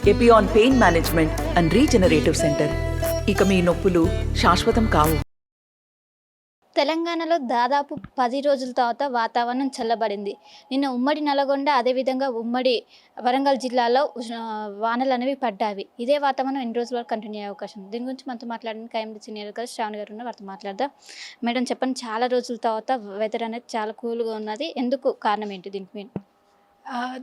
Epione pain management and regenerative centre. ఇక మీ నొప్పులు శాశ్వతం కావు. తెలంగాణలో దాదాపు 10 రోజుల తర్వాత వాతావరణం చల్లబడింది. నిన్న ఉమ్మడి నల్గొండ, అదేవిధంగా ఉమ్మడి వరంగల్ జిల్లాలో వానలు అనేవి పడ్డాయి. ఇదే వాతావరణం ఎన్ని రోజుల వరకు కంటిన్యూ అయ్యే అవకాశం ఉంది. దీని గురించి మనతో మాట్లాడడానికి KMD సీనియర్ కదా శ్రావణి గారు ఉన్నారు, వారితో మాట్లాడదాం. మేడం చెప్పండి, చాలా రోజుల తర్వాత వెదర్ అనేది చాలా కూల్గా ఉన్నది. ఎందుకు, కారణం ఏంటి దీనికి మెయిన్?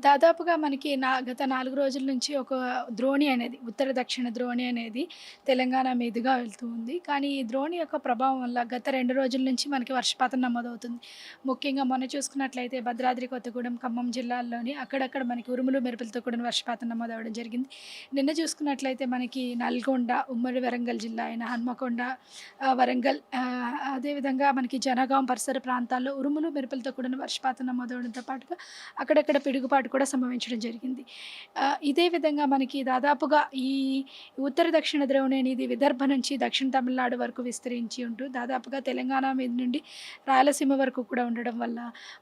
దాదాపుగా మనకి గత 4 రోజుల నుంచి ఒక ద్రోణి అనేది, ఉత్తర దక్షిణ ద్రోణి అనేది తెలంగాణ మీదుగా వెళ్తూ ఉంది. కానీ ఈ ద్రోణి యొక్క ప్రభావం వల్ల గత 2 రోజుల నుంచి మనకి వర్షపాతం నమోదవుతుంది. ముఖ్యంగా మొన్న చూసుకున్నట్లయితే భద్రాద్రి కొత్తగూడెం, ఖమ్మం జిల్లాల్లోని అక్కడక్కడ మనకి ఉరుములు మెరుపులతో కూడిన వర్షపాతం నమోదవడం జరిగింది. నిన్న చూసుకున్నట్లయితే మనకి నల్గొండ, ఉమ్మడి వరంగల్ జిల్లా అయిన హన్మకొండ, వరంగల్, అదేవిధంగా మనకి జనగాం పరిసర ప్రాంతాల్లో ఉరుములు మెరుపులతో కూడిన వర్షపాతం నమోదవడంతో పాటుగా అక్కడక్కడ పిడుగుపాటు కూడా సంభవించడం జరిగింది. ఇదే విధంగా మనకి దాదాపుగా ఈ ఉత్తర దక్షిణ ద్రోణి అనేది విదర్భ నుంచి దక్షిణ తమిళనాడు వరకు విస్తరించి ఉంటూ దాదాపుగా తెలంగాణ మీద నుండి రాయలసీమ వరకు కూడా ఉండడం వల్ల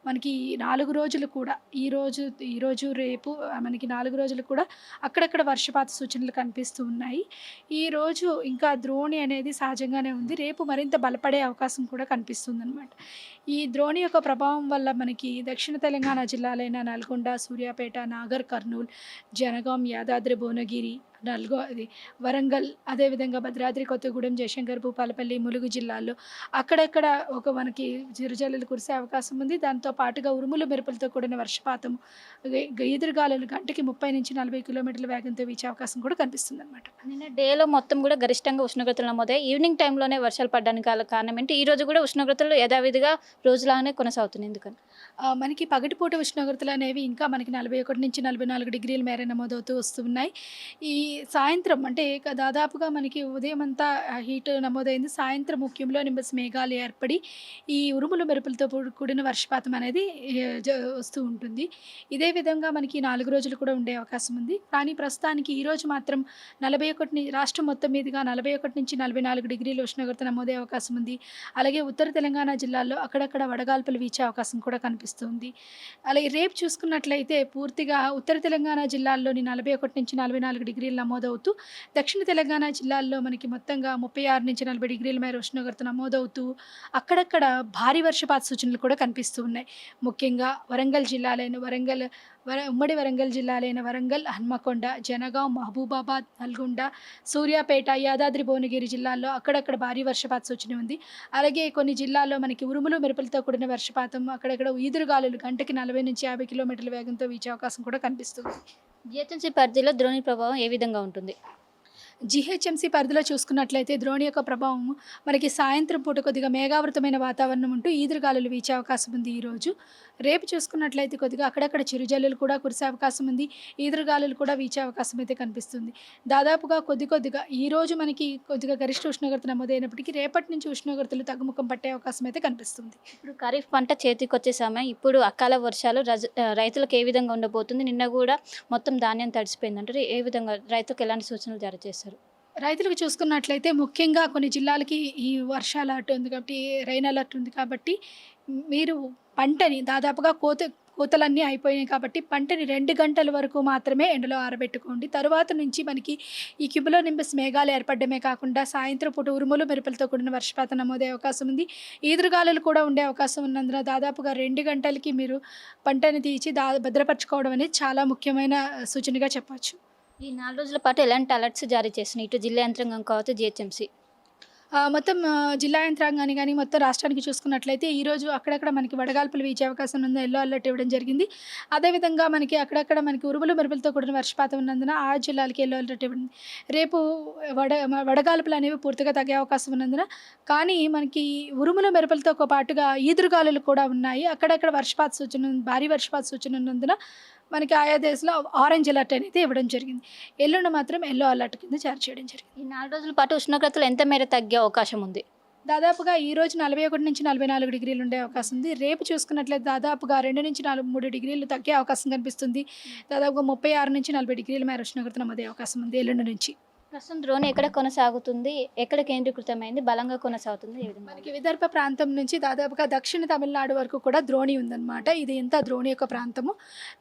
మనకి 4 రోజులు కూడా ఈరోజు రేపు మనకి 4 రోజులు కూడా అక్కడక్కడ వర్షపాత సూచనలు కనిపిస్తూ ఉన్నాయి. ఈరోజు ఇంకా ద్రోణి అనేది సహజంగానే ఉంది. రేపు మరింత బలపడే అవకాశం కూడా కనిపిస్తుంది అనమాట. ఈ ద్రోణి యొక్క ప్రభావం వల్ల మనకి దక్షిణ తెలంగాణ జిల్లాలైన నల్గొండ, సూర్యాపేట, నాగర్ కర్నూల్, జనగాం, యాదాద్రి భువనగిరి, వరంగల్, అదేవిధంగా భద్రాద్రి కొత్తగూడెం, జయశంకర్, భూపాలపల్లి, ములుగు జిల్లాల్లో అక్కడక్కడ మనకి చిరుజల్లులు కురిసే అవకాశం ఉంది. దాంతో పాటుగా ఉరుములు మెరుపులతో కూడిన వర్షపాతం, ఎదురుగాలులు గంటకి 30 నుంచి 40 కిలోమీటర్ల వేగంతో వీచే అవకాశం కూడా కనిపిస్తుంది అనమాట. నిన్న డేలో మొత్తం కూడా గరిష్టంగా ఉష్ణోగ్రతలు నమోదయ్యాయి. ఈవినింగ్ టైంలోనే వర్షాలు పడడానికి గల కారణం ఏంటి? ఈ రోజు కూడా ఉష్ణోగ్రతలు యథావిధిగా రోజులాగానే కొనసాగుతుంది, ఎందుకని? మనకి పగటిపూట ఉష్ణోగ్రతలు అనేవి ఇంకా మనకి 41 నుంచి 44 డిగ్రీల మేర నమోదవుతూ వస్తున్నాయి. ఈ సాయంత్రం అంటే దాదాపుగా మనకి ఉదయం అంతా హీట్ నమోదైంది. సాయంత్రం ముఖ్యంలో నింబస్ మేఘాలు ఏర్పడి ఈ ఉరుములు మెరుపులతో కూడిన వర్షపాతం అనేది వస్తూ ఉంటుంది. ఇదే విధంగా మనకి 4 రోజులు కూడా ఉండే అవకాశం ఉంది. కానీ ప్రస్తుతానికి ఈరోజు మాత్రం రాష్ట్రం మొత్తం మీదుగా 41 నుంచి 44 డిగ్రీల ఉష్ణోగ్రత నమోదయ్యే అవకాశం ఉంది. అలాగే ఉత్తర తెలంగాణ జిల్లాల్లో అక్కడక్కడ వడగాల్పులు వీచే అవకాశం కూడా కనిపిస్తుంది. అలాగే రేపు చూసుకున్నట్లయితే పూర్తిగా ఉత్తర తెలంగాణ జిల్లాల్లోని 41 నుంచి 44 డిగ్రీలు నమోదవుతూ దక్షిణ తెలంగాణ జిల్లాల్లో మనకి మొత్తంగా 36 నుంచి 40 డిగ్రీల మేర ఉష్ణోగ్రత నమోదవుతూ అక్కడక్కడ భారీ వర్షపాత సూచనలు కూడా కనిపిస్తూ ఉన్నాయి. ముఖ్యంగా ఉమ్మడి వరంగల్ జిల్లాలైన వరంగల్, హన్మకొండ, జనగాం, మహబూబాబాద్, నల్గొండ, సూర్యాపేట, యాదాద్రి భువనగిరి జిల్లాల్లో అక్కడక్కడ భారీ వర్షపాత సూచన ఉంది. అలాగే కొన్ని జిల్లాల్లో మనకి ఉరుములు మెరుపులతో కూడిన వర్షపాతం, అక్కడక్కడ ఈదురుగాలులు గంటకి 40 నుంచి 50 కిలోమీటర్ల వేగంతో వీచే అవకాశం కూడా కనిపిస్తుంది. జిహెచ్ఎంసీ పరిధిలో ద్రోణి ప్రభావం ఏ విధంగా ఉంటుంది? జీహెచ్ఎంసీ పరిధిలో చూసుకున్నట్లయితే ద్రోణి యొక్క ప్రభావం మనకి సాయంత్రం పూట కొద్దిగా మేఘావృతమైన వాతావరణం ఉంటూ ఈదురుగాలులు వీచే అవకాశం ఉంది. ఈరోజు రేపు చూసుకున్నట్లయితే కొద్దిగా అక్కడక్కడ చిరుజల్లులు కూడా కురిసే అవకాశం ఉంది. ఈదురుగాలులు కూడా వీచే అవకాశం అయితే కనిపిస్తుంది. దాదాపుగా కొద్దిగా ఈరోజు మనకి కొద్దిగా గరిష్ట ఉష్ణోగ్రత నమోదైనప్పటికీ రేపటి నుంచి ఉష్ణోగ్రతలు తగ్గుముఖం పట్టే అవకాశం అయితే కనిపిస్తుంది. ఇప్పుడు ఖరీఫ్ పంట చేతికి వచ్చే సమయం. ఇప్పుడు అకాల వర్షాలు రైతులకు ఏ విధంగా ఉండబోతుంది? నిన్న కూడా మొత్తం ధాన్యం తడిసిపోయిందంటారు. ఏ విధంగా రైతులకు ఎలాంటి సూచనలు జారీ చేస్తారు? రైతులకు చూసుకున్నట్లయితే ముఖ్యంగా కొన్ని జిల్లాలకి ఈ వర్షాల అలర్ట్ ఉంది కాబట్టి, రెయిన్ అలర్ట్ ఉంది కాబట్టి మీరు పంటని దాదాపుగా కోతలన్నీ అయిపోయినాయి కాబట్టి పంటని 2 గంటల వరకు మాత్రమే ఎండలో ఆరబెట్టుకోండి. తరువాత నుంచి మనకి ఈ క్యూబులో నింబస్ మేఘాలు ఏర్పడమే కాకుండా సాయంత్రం పూట ఉరుములు మెరుపులతో కూడిన వర్షపాతం నమోదే అవకాశం ఉంది. ఈదురుగాలులు కూడా ఉండే అవకాశం ఉన్నందున దాదాపుగా 2 గంటలకి మీరు పంటని తీసి భద్రపరచుకోవడం అనేది చాలా ముఖ్యమైన సూచనగా చెప్పవచ్చు. ఈ 4 రోజుల పాటు ఎలాంటి అలర్ట్స్ జారీ చేస్తున్నాయి ఇటు జిల్లా యంత్రాంగం కావచ్చు, జిహెచ్ఎంసీ? మొత్తం జిల్లా యంత్రాంగాన్ని కానీ మొత్తం రాష్ట్రానికి చూసుకున్నట్లయితే ఈరోజు అక్కడక్కడ మనకి వడగాల్పులు వీచే అవకాశం ఉంది. ఎల్లో అలర్ట్ ఇవ్వడం జరిగింది. అదేవిధంగా మనకి అక్కడక్కడ మనకి ఉరుములు మెరుపులతో కూడిన వర్షపాతం ఉన్నందున ఆ జిల్లాలకి ఎల్లో అలర్ట్ ఇవ్వడం. రేపు వడగాల్పులు అనేవి పూర్తిగా తగ్గే అవకాశం ఉన్నందున, కానీ మనకి ఉరుముల మెరుపులతో పాటుగా ఈదురుగాలులు కూడా ఉన్నాయి. అక్కడక్కడ భారీ వర్షపాత సూచన ఉన్నందున మనకి ఆయా దేశంలో ఆరెంజ్ అలర్ట్ అనేది ఇవ్వడం జరిగింది. ఎల్లుండి మాత్రం ఎల్లో అలర్ట్ కింద జారీ చేయడం జరిగింది. ఈ 4 రోజుల పాటు ఉష్ణోగ్రతలు ఎంత మేర తగ్గే అవకాశం ఉంది? దాదాపుగా ఈరోజు 41 నుంచి 44 డిగ్రీలు ఉండే అవకాశం ఉంది. రేపు చూసుకున్నట్లయితే దాదాపుగా 2 నుంచి 3 డిగ్రీలు తగ్గే అవకాశం కనిపిస్తుంది. దాదాపుగా 36 నుంచి 40 డిగ్రీల మేర ఉష్ణోగ్రత నమోదే అవకాశం ఉంది ఎల్లుండి నుంచి. ప్రస్తుతం ద్రోణి ఎక్కడ కొనసాగుతుంది, ఎక్కడ కేంద్రీకృతమైంది, బలంగా కొనసాగుతుంది ఏ విధంగా? మనకి విదర్భ ప్రాంతం నుంచి దాదాపుగా దక్షిణ తమిళనాడు వరకు కూడా ద్రోణి ఉందన్నమాట. ఇది ఎంత ద్రోణి యొక్క ప్రాంతము.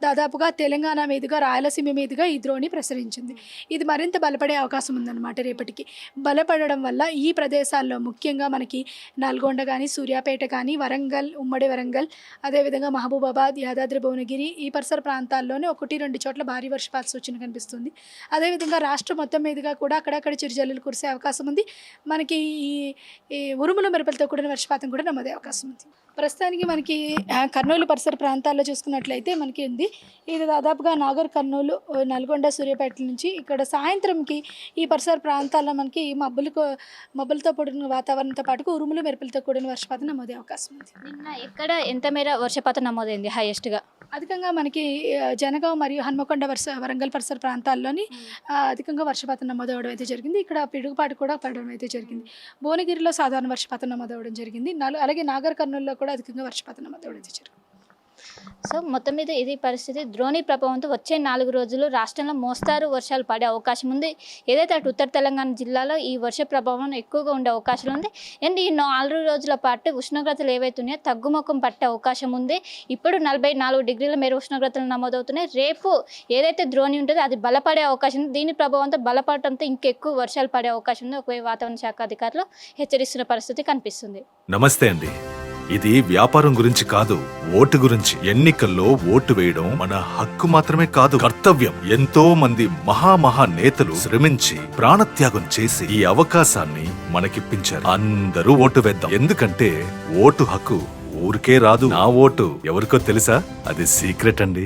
దాదాపుగా తెలంగాణ మీదుగా రాయలసీమ మీదుగా ఈ ద్రోణి ప్రసరించింది. ఇది మరింత బలపడే అవకాశం ఉందన్నమాట రేపటికి. బలపడడం వల్ల ఈ ప్రదేశాల్లో ముఖ్యంగా మనకి నల్గొండ కానీ, సూర్యాపేట కానీ, వరంగల్, ఉమ్మడి వరంగల్, అదేవిధంగా మహబూబాబాద్, యాదాద్రి భువనగిరి ఈ పరిసర ప్రాంతాల్లోనే 1-2 చోట్ల భారీ వర్షపాత సూచన కనిపిస్తుంది. అదేవిధంగా రాష్ట్రం మొత్తం మీదుగా కూడా అక్కడక్కడ చిరుజల్లులు కురిసే అవకాశం ఉంది. మనకి ఈ ఉరుముల మెరుపులతో కూడిన వర్షపాతం కూడా నమోదే అవకాశం ఉంది. ప్రస్తుతానికి మనకి కర్నూలు పరిసర ప్రాంతాల్లో చూసుకున్నట్లయితే మనకి ఉంది. ఇది దాదాపుగా నాగర్ కర్నూలు, నల్గొండ, సూర్యాపేట నుంచి ఇక్కడ సాయంత్రంకి ఈ పరిసర ప్రాంతాల్లో మనకి మబ్బులతో కూడిన వాతావరణంతో పాటు ఉరుములు మెరుపులతో కూడిన వర్షపాతం నమోదే అవకాశం ఉంది. నిన్న ఎక్కడ ఎంత మేర వర్షపాతం నమోదైంది హైయెస్ట్గా? అధికంగా మనకి జనగాం మరియు హన్మకొండ వరంగల్ పరిసర ప్రాంతాల్లోని అధికంగా వర్షపాతం నమోదవడం అయితే జరిగింది. ఇక్కడ పిడుగుపాటు కూడా పడడం అయితే జరిగింది. భువనగిరిలో సాధారణ వర్షపాతం నమోదవడం జరిగింది. అలాగే నాగర్ కర్నూలులో కూడా అధికంగా వర్షపాతం నమోదవడం అయితే జరిగింది. సో మొత్తం మీద ఇది పరిస్థితి. ద్రోణి ప్రభావంతో వచ్చే 4 రోజులు రాష్ట్రంలో మోస్తారు వర్షాలు పడే అవకాశం ఉంది. ఏదైతే అటు ఉత్తర తెలంగాణ జిల్లాలో ఈ వర్ష ప్రభావం ఎక్కువగా ఉండే అవకాశం ఉంది. అండ్ ఈ 4 రోజుల పాటు ఉష్ణోగ్రతలు ఏవైతున్నాయో తగ్గుముఖం పట్టే అవకాశం ఉంది. ఇప్పుడు 44 డిగ్రీల మేర ఉష్ణోగ్రతలు నమోదవుతున్నాయి. రేపు ఏదైతే ద్రోణి ఉంటుందో అది బలపడే అవకాశం ఉంది. దీని ప్రభావంతో బలపడటంతో ఇంకెక్కువ వర్షాలు పడే అవకాశం ఉంది. ఒకవైపు వాతావరణ శాఖ అధికారులు హెచ్చరిస్తున్న పరిస్థితి కనిపిస్తుంది. నమస్తే అండి. ఇది వ్యాపారం గురించి కాదు, ఓటు గురించి. ఎన్నికల్లో ఓటు వేయడం మన హక్కు మాత్రమే కాదు, కర్తవ్యం. ఎంతో మంది మహా నేతలు శ్రమించి ప్రాణత్యాగం చేసి ఈ అవకాశాన్ని మనకిప్పించారు. అందరూ ఓటు వేద్దాం. ఎందుకంటే ఓటు హక్కు ఊరికే రాదు. నా ఓటు ఎవరికో తెలుసా? అది సీక్రెట్ అండి.